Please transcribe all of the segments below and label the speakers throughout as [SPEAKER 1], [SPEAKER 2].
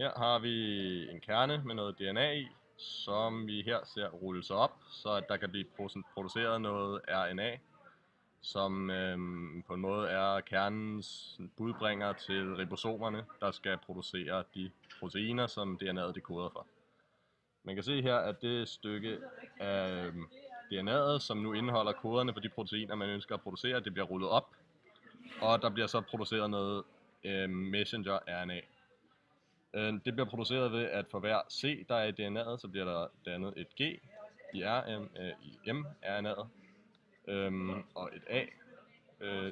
[SPEAKER 1] Her har vi en kerne med noget DNA i, som vi her ser rulle sig op, så at der kan blive produceret noget RNA, som på en måde er kernens budbringer til ribosomerne, der skal producere de proteiner, som DNA'et dekoder for. Man kan se her, at det stykke af DNA'et, som nu indeholder koderne for de proteiner, man ønsker at producere, det bliver rullet op, og der bliver så produceret noget messenger-RNA. Det bliver produceret ved, at for hver C, der er i DNA'et, så bliver der dannet et G i mRNA'et og et A.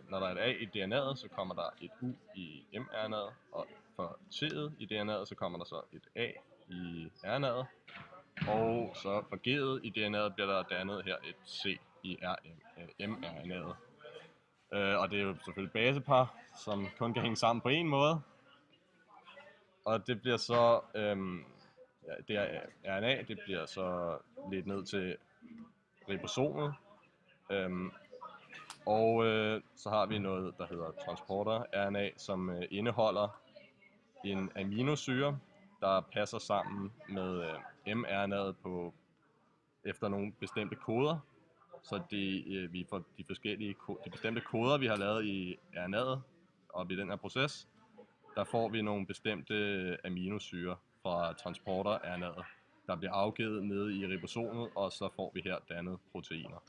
[SPEAKER 1] Når der er et A i DNA'et, så kommer der et U i mRNA'et, og for C'et i DNA'et, så kommer der så et A i RNA'et, og så for G'et i DNA'et bliver der dannet her et C i mRNA'et. Og det er jo selvfølgelig basepar, som kun kan hænge sammen på en måde. Og det bliver så, det er RNA, det bliver så ledt ned til ribosomet. Så har vi noget, der hedder transporter-RNA, som indeholder en aminosyre, der passer sammen med mRNA'et efter nogle bestemte koder. Så vi får de bestemte koder, vi har lavet i RNA'et, og i den her proces, der får vi nogle bestemte aminosyrer fra transporter-RNA'et, der bliver afgivet nede i ribosomet, og så får vi her dannet proteiner.